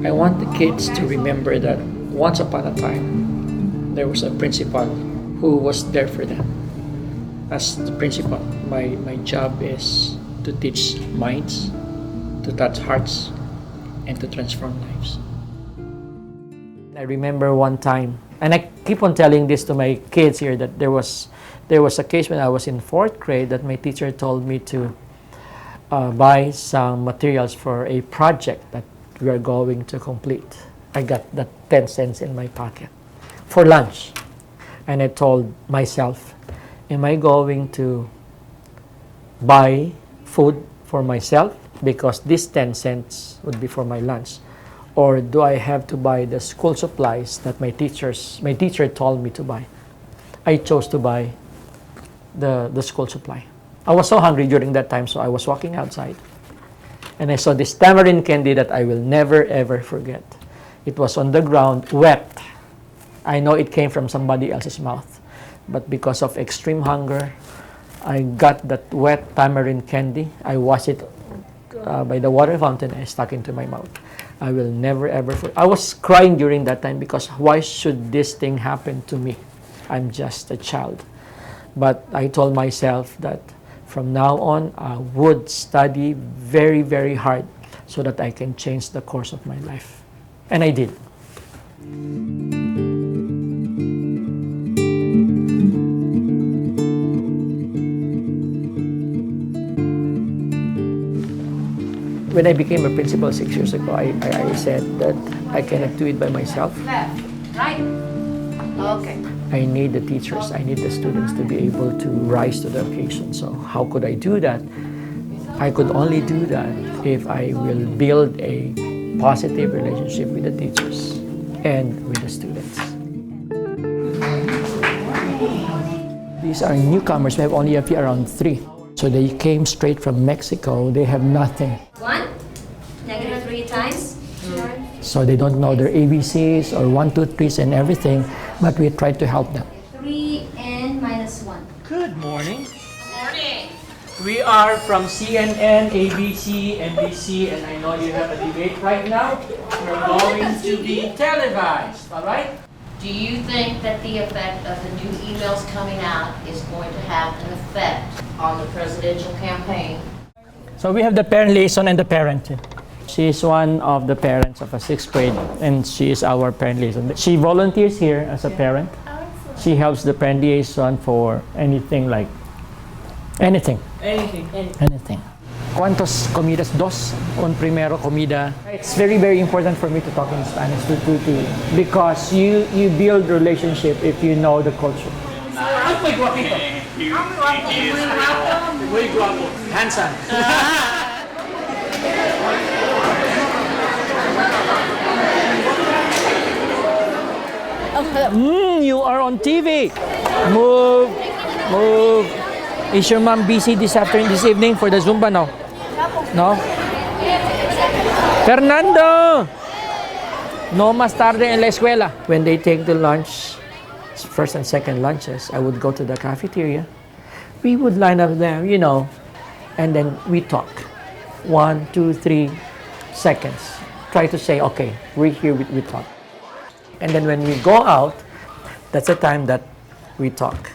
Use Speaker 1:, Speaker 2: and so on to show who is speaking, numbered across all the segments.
Speaker 1: I want the kids to remember that once upon a time, there was a principal who was there for them. As the principal, my job is to teach minds, to touch hearts, and to transform lives. I remember one time, and I keep on telling this to my kids here, that there was a case when I was in 4th grade that my teacher told me to buy some materials for a project that we are going to complete. I got that 10 cents in my pocket for lunch. And I told myself, am I going to buy food for myself because this 10 cents would be for my lunch? Or do I have to buy the school supplies that my teacher told me to buy? I chose to buy the school supply. I was so hungry during that time, so I was walking outside. And I saw this tamarind candy that I will never ever forget. It was on the ground, wet. I know it came from somebody else's mouth. But because of extreme hunger, I got that wet tamarind candy. I washed it by the water fountain and I stuck into my mouth. I will never ever forget. I was crying during that time because why should this thing happen to me? I'm just a child. But I told myself that from now on, I would study very, very hard so that I can change the course of my life. And I did. When I became a principal 6 years ago, I said that I cannot do it by myself.
Speaker 2: Left, right. Okay.
Speaker 1: I need the teachers, I need the students to be able to rise to the occasion. So how could I do that? I could only do that if I will build a positive relationship with the teachers and with the students. These are newcomers. We have only around 3. So they came straight from Mexico. They have nothing.
Speaker 2: 1, negative 3 times.
Speaker 1: So they don't know their ABCs or 1, 2, 3s and everything, but we try to help them.
Speaker 2: 3 and minus 1.
Speaker 1: Good morning.
Speaker 2: Good morning.
Speaker 1: We are from CNN, ABC, NBC, and I know you have a debate right now. We're going to be televised, all right?
Speaker 3: Do you think that the effect of the new emails coming out is going to have an effect on the presidential campaign?
Speaker 1: So we have the parent liaison and the parent. She is one of the parents of a 6th grade, and she is our parent liaison. She volunteers here as a parent. She helps the parent liaison for anything like anything. Anything. ¿Cuántos comidas? 2. Un primero comida. It's very, very important for me to talk in Spanish because you build relationship if you know the culture. Muy guapito. Muy guapo. Handsome. You are on TV. Move. Is your mom busy this evening for the Zumba? No? Fernando! No más tarde en la escuela. When they take the lunch, first and second lunches, I would go to the cafeteria. We would line up there, and then we talk. 1, 2, 3 seconds. Try to say, okay, we're here, we talk. And then when we go out, that's the time that we talk.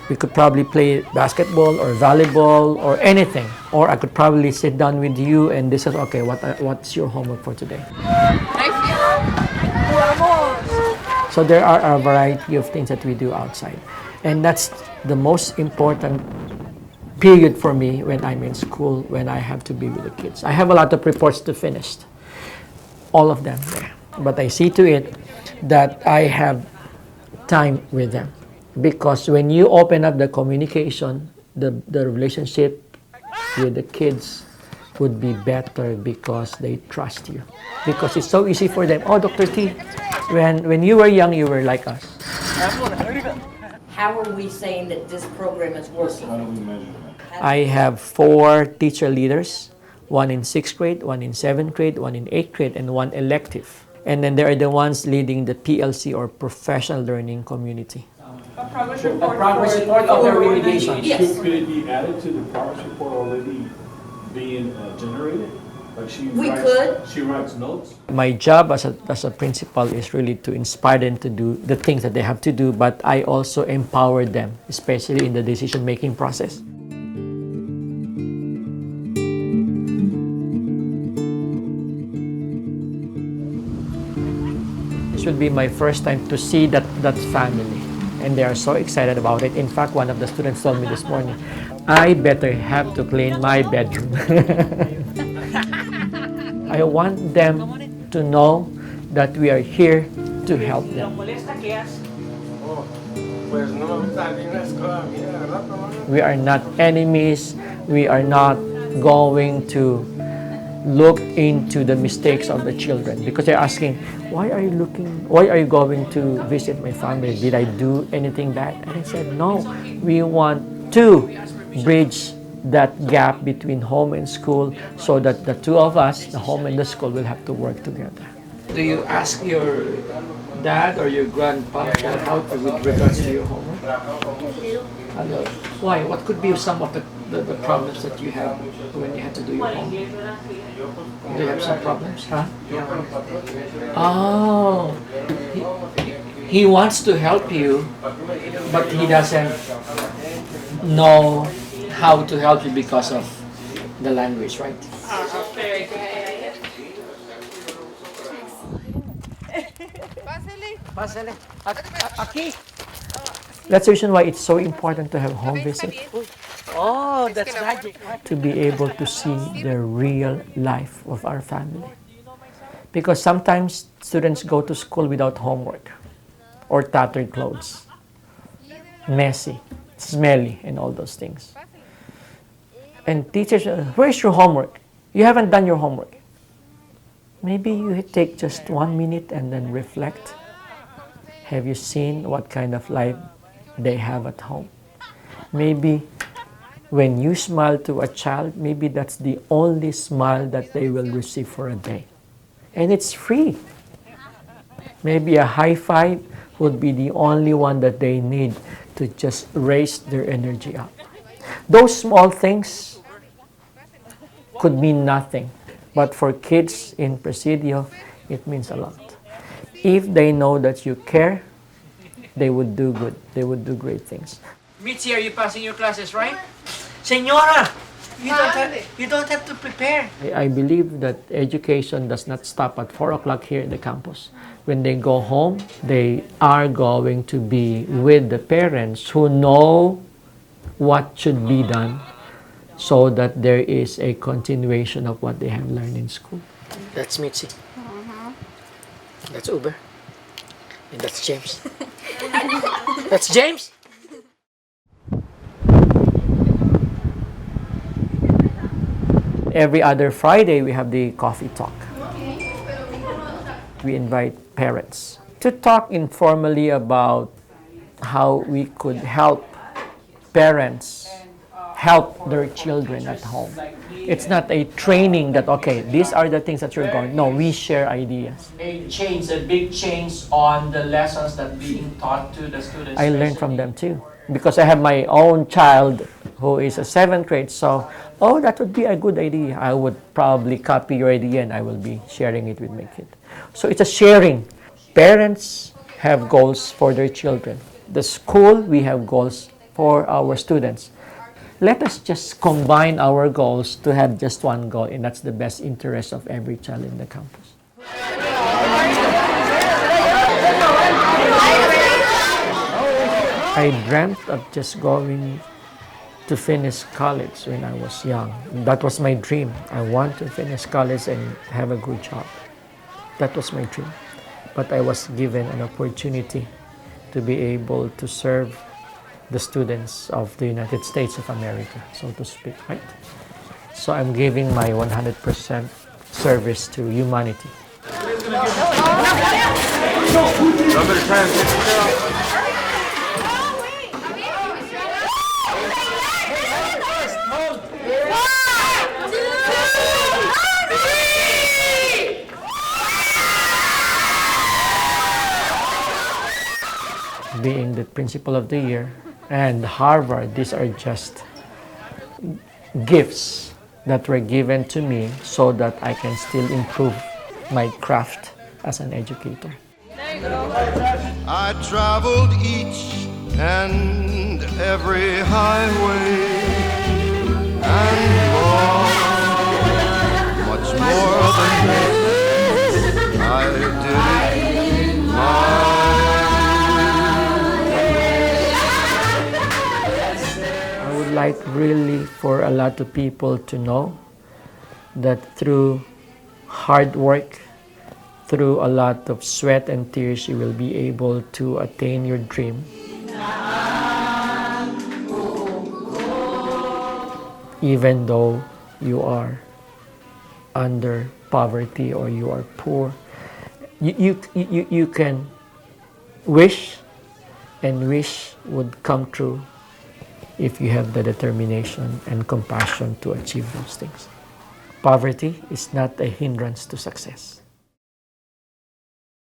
Speaker 1: We could probably play basketball or volleyball or anything. Or I could probably sit down with you and discuss, okay, what's your homework for today? So there are a variety of things that we do outside. And that's the most important period for me when I'm in school, when I have to be with the kids. I have a lot of reports to finish. All of them there. But I see to it that I have time with them. Because when you open up the communication, the relationship with the kids would be better because they trust you. Because it's so easy for them. Oh, Dr. T, when you were young, you were like us.
Speaker 3: How are we saying that this program is working?
Speaker 4: How do we measure that?
Speaker 1: I have 4 teacher leaders, 1 in 6th grade, 1 in 7th grade, 1 in 8th grade, and 1 elective. And then there are the ones leading the PLC or professional learning community.
Speaker 5: A progress report
Speaker 1: of their remediation.
Speaker 4: Could it be added to the progress report already being generated? Like
Speaker 2: We could.
Speaker 4: She writes notes.
Speaker 1: My job as a principal is really to inspire them to do the things that they have to do, but I also empower them, especially in the decision-making process. This would be my first time to see that family, and they are so excited about it. In fact, one of the students told me this morning, I better have to clean my bedroom. I want them to know that we are here to help them. We are not enemies. We are not going to look into the mistakes of the children, because they're asking, why are you going to visit my family? Did I do anything bad? And I said, no, we want to bridge that gap between home and school, so that the two of us, the home and the school, will have to work together. Do you ask your dad or your grandpa for help with regards to your homework? Hello. Why? What could be some of the problems that you have when you have to do your homework? Do you have some problems? Huh? Oh, he wants to help you, but he doesn't know how to help you because of the language, right?
Speaker 5: Very good.
Speaker 1: That's the reason why it's so important to have home visit.
Speaker 5: Oh, that's magic.
Speaker 1: To be able to see the real life of our family. Because sometimes students go to school without homework or tattered clothes, messy, smelly, and all those things. And teachers, where's your homework? You haven't done your homework. Maybe you take just 1 minute and then reflect. Have you seen what kind of life they have at home? Maybe when you smile to a child, maybe that's the only smile that they will receive for a day. And it's free. Maybe a high five would be the only one that they need to just raise their energy up. Those small things could mean nothing, but for kids in Presidio, it means a lot. If they know that you care, they would do good. They would do great things. Mitzi, are you passing your classes, right? Senora, you don't have to prepare. I believe that education does not stop at 4 o'clock here in the campus. When they go home, they are going to be with the parents who know what should be done, so that there is a continuation of what they have learned in school. That's Mitzi. That's Uber. And that's James. That's James! Every other Friday, we have the coffee talk. We invite parents to talk informally about how we could help parents help their children at home. It's not a training that, okay, these are the things that you're going. No, we share ideas. A big change on the lessons that being taught to the students. I learn from them too, because I have my own child who is a 7th grade. So, oh, that would be a good idea. I would probably copy your idea and I will be sharing it with my kid. So it's a sharing. Parents have goals for their children. The school, we have goals for our students. Let us just combine our goals to have just one goal, and that's the best interest of every child in the campus. I dreamt of just going to finish college when I was young. That was my dream. I want to finish college and have a good job. That was my dream. But I was given an opportunity to be able to serve the students of the United States of America, so to speak, right? So I'm giving my 100% service to humanity. Being the principal of the year and Harvard, these are just gifts that were given to me so that I can still improve my craft as an educator.
Speaker 4: I traveled each and every highway and more, much more than this. I did it
Speaker 1: I would like really for a lot of people to know that through hard work, through a lot of sweat and tears, you will be able to attain your dream. Even though you are under poverty or you are poor, you can wish, and wish would come true if you have the determination and compassion to achieve those things. Poverty is not a hindrance to success.